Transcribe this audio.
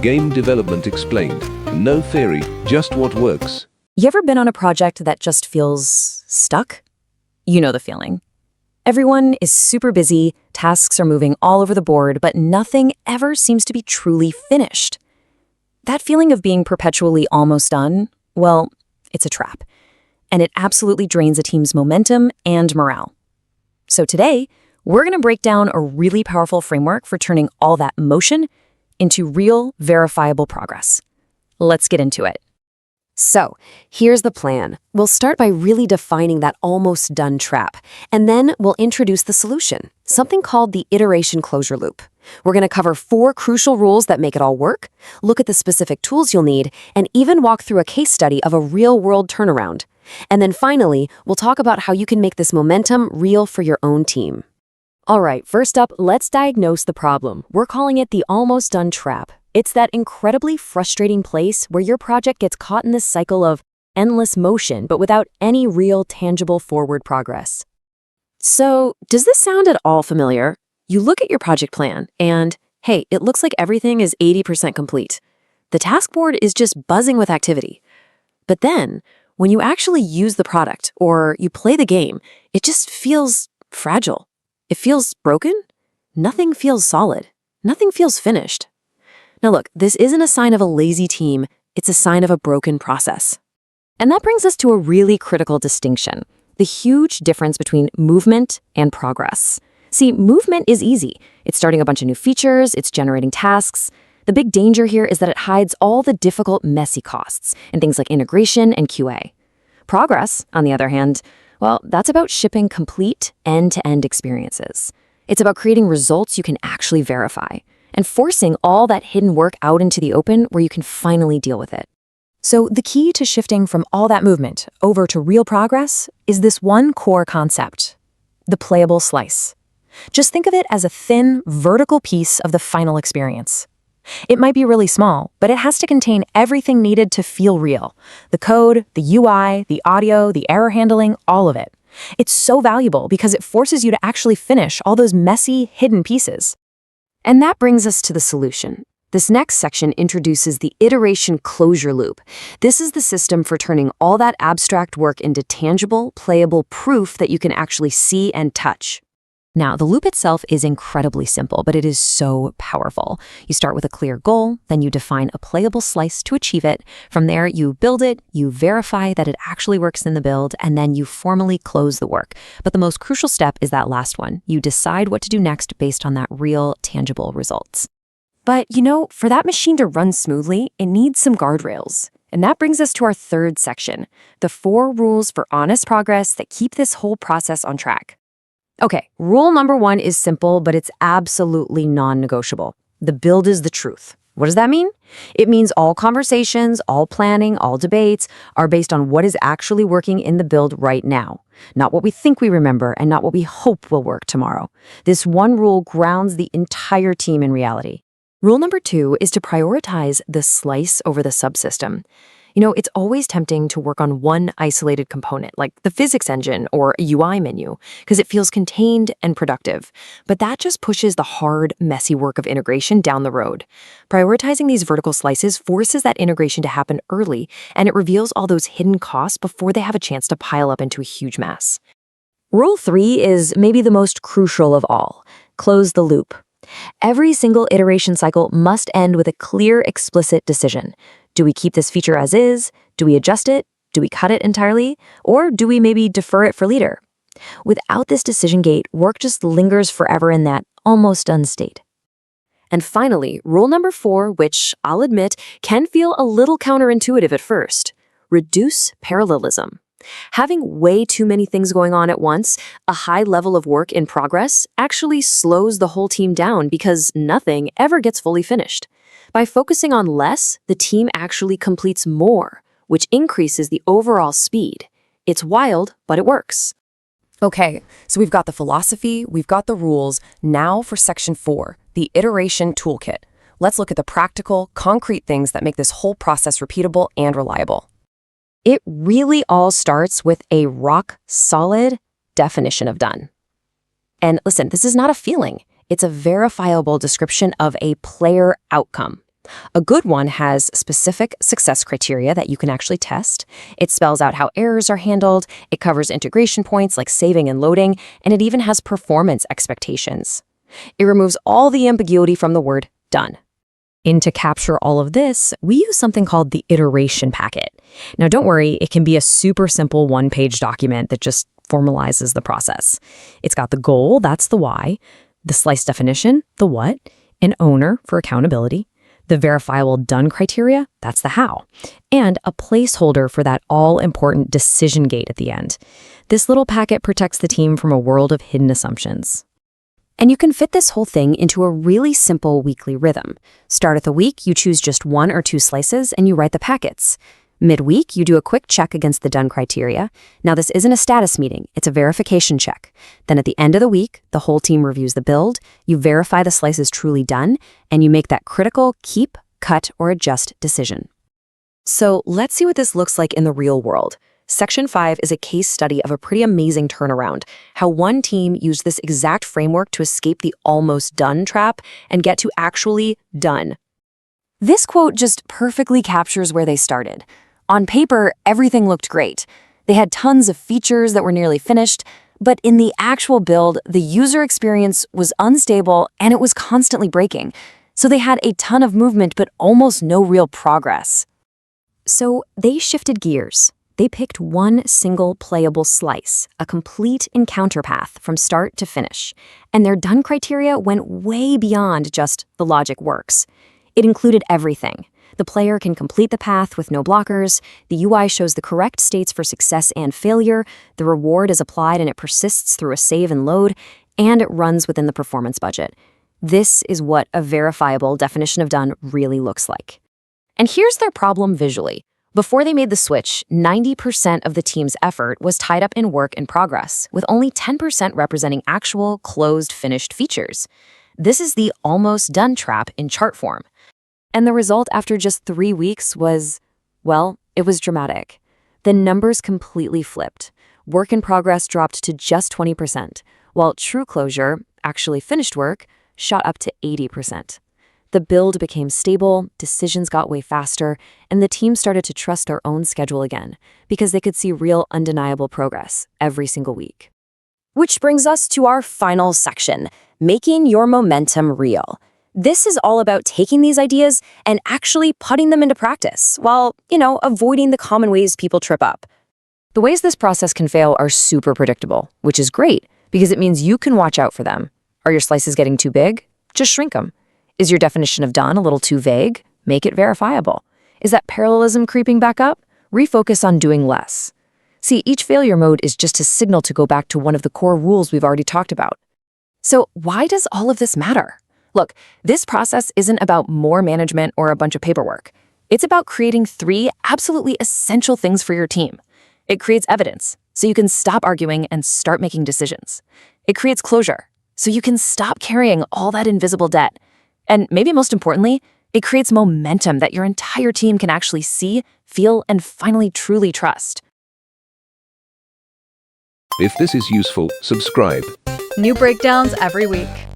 Game development explained. No theory, just what works. You ever been on a project that just feels stuck? You know the feeling. Everyone is super busy, tasks are moving all over the board, but nothing ever seems to be truly finished. That feeling of being perpetually almost done, well, it's a trap. And it absolutely drains a team's momentum and morale. So today, we're going to break down a really powerful framework for turning all that motion into real, verifiable progress. Let's get into it. So, here's the plan. We'll start by really defining that almost done trap, and then we'll introduce the solution, something called the iteration closure loop. We're going to cover 4 crucial rules that make it all work, look at the specific tools you'll need, and even walk through a case study of a real-world turnaround. And then finally, we'll talk about how you can make this momentum real for your own team. All right, first up, let's diagnose the problem. We're calling it the almost done trap. It's that incredibly frustrating place where your project gets caught in this cycle of endless motion, but without any real tangible forward progress. So, does this sound at all familiar? You look at your project plan and, hey, it looks like everything is 80% complete. The task board is just buzzing with activity. But then, when you actually use the product or you play the game, it just feels fragile. It feels broken. Nothing feels solid. Nothing feels finished. Now look, this isn't a sign of a lazy team, it's a sign of a broken process. And that brings us to a really critical distinction, the huge difference between movement and progress. See, movement is easy. It's starting a bunch of new features, it's generating tasks. The big danger here is that it hides all the difficult, messy costs and things like integration and QA. Progress, on the other hand, well, that's about shipping complete end-to-end experiences. It's about creating results you can actually verify and forcing all that hidden work out into the open where you can finally deal with it. So the key to shifting from all that movement over to real progress is this one core concept, the playable slice. Just think of it as a thin, vertical piece of the final experience. It might be really small, but it has to contain everything needed to feel real. The code, the UI, the audio, the error handling, all of it. It's so valuable because it forces you to actually finish all those messy, hidden pieces. And that brings us to the solution. This next section introduces the iteration closure loop. This is the system for turning all that abstract work into tangible, playable proof that you can actually see and touch. Now, the loop itself is incredibly simple, but it is so powerful. You start with a clear goal, then you define a playable slice to achieve it. From there, you build it, you verify that it actually works in the build, and then you formally close the work. But the most crucial step is that last one. You decide what to do next based on that real, tangible results. But, for that machine to run smoothly, it needs some guardrails. And that brings us to our third section, the 4 rules for honest progress that keep this whole process on track. Okay, rule number 1 is simple, but it's absolutely non-negotiable. The build is the truth. What does that mean? It means all conversations, all planning, all debates are based on what is actually working in the build right now, not what we think we remember and not what we hope will work tomorrow. This one rule grounds the entire team in reality. Rule number 2 is to prioritize the slice over the subsystem. It's always tempting to work on one isolated component, like the physics engine or a UI menu, because it feels contained and productive. But that just pushes the hard, messy work of integration down the road. Prioritizing these vertical slices forces that integration to happen early, and it reveals all those hidden costs before they have a chance to pile up into a huge mess. Rule 3 is maybe the most crucial of all. Close the loop. Every single iteration cycle must end with a clear, explicit decision. Do we keep this feature as is? Do we adjust it? Do we cut it entirely? Or do we maybe defer it for later? Without this decision gate, work just lingers forever in that almost done state. And finally, rule number 4, which I'll admit can feel a little counterintuitive at first, reduce parallelism. Having way too many things going on at once, a high level of work in progress, actually slows the whole team down because nothing ever gets fully finished. By focusing on less, the team actually completes more, which increases the overall speed. It's wild, but it works. Okay, so we've got the philosophy, we've got the rules. Now for section 4, the iteration toolkit. Let's look at the practical, concrete things that make this whole process repeatable and reliable. It really all starts with a rock-solid definition of done. And listen, this is not a feeling. It's a verifiable description of a player outcome. A good one has specific success criteria that you can actually test. It spells out how errors are handled, it covers integration points like saving and loading, and it even has performance expectations. It removes all the ambiguity from the word done. And to capture all of this, we use something called the iteration packet. Now don't worry, it can be a super simple one-page document that just formalizes the process. It's got the goal, that's the why, the slice definition, the what, an owner for accountability, the verifiable done criteria, that's the how, and a placeholder for that all-important decision gate at the end. This little packet protects the team from a world of hidden assumptions. And you can fit this whole thing into a really simple weekly rhythm. Start of the week, you choose just 1 or 2 slices and you write the packets. Midweek, you do a quick check against the done criteria. Now, this isn't a status meeting, it's a verification check. Then at the end of the week, the whole team reviews the build, you verify the slice is truly done, and you make that critical keep, cut, or adjust decision. So let's see what this looks like in the real world. Section 5 is a case study of a pretty amazing turnaround, how one team used this exact framework to escape the almost done trap and get to actually done. This quote just perfectly captures where they started. On paper, everything looked great. They had tons of features that were nearly finished, but in the actual build, the user experience was unstable and it was constantly breaking. So they had a ton of movement, but almost no real progress. So they shifted gears. They picked one single playable slice, a complete encounter path from start to finish. And their done criteria went way beyond just the logic works. It included everything. The player can complete the path with no blockers, the UI shows the correct states for success and failure, the reward is applied and it persists through a save and load, and it runs within the performance budget. This is what a verifiable definition of done really looks like. And here's their problem visually. Before they made the switch, 90% of the team's effort was tied up in work in progress, with only 10% representing actual, closed, finished features. This is the almost done trap in chart form. And the result after just 3 weeks was, well, it was dramatic. The numbers completely flipped. Work in progress dropped to just 20%, while true closure, actually finished work, shot up to 80%. The build became stable, decisions got way faster, and the team started to trust their own schedule again, because they could see real, undeniable progress every single week. Which brings us to our final section, making your momentum real. This is all about taking these ideas and actually putting them into practice while, avoiding the common ways people trip up. The ways this process can fail are super predictable, which is great because it means you can watch out for them. Are your slices getting too big? Just shrink them. Is your definition of done a little too vague? Make it verifiable. Is that parallelism creeping back up? Refocus on doing less. See, each failure mode is just a signal to go back to one of the core rules we've already talked about. So why does all of this matter? Look, this process isn't about more management or a bunch of paperwork. It's about creating 3 absolutely essential things for your team. It creates evidence, so you can stop arguing and start making decisions. It creates closure, so you can stop carrying all that invisible debt. And maybe most importantly, it creates momentum that your entire team can actually see, feel, and finally truly trust. If this is useful, subscribe. New breakdowns every week.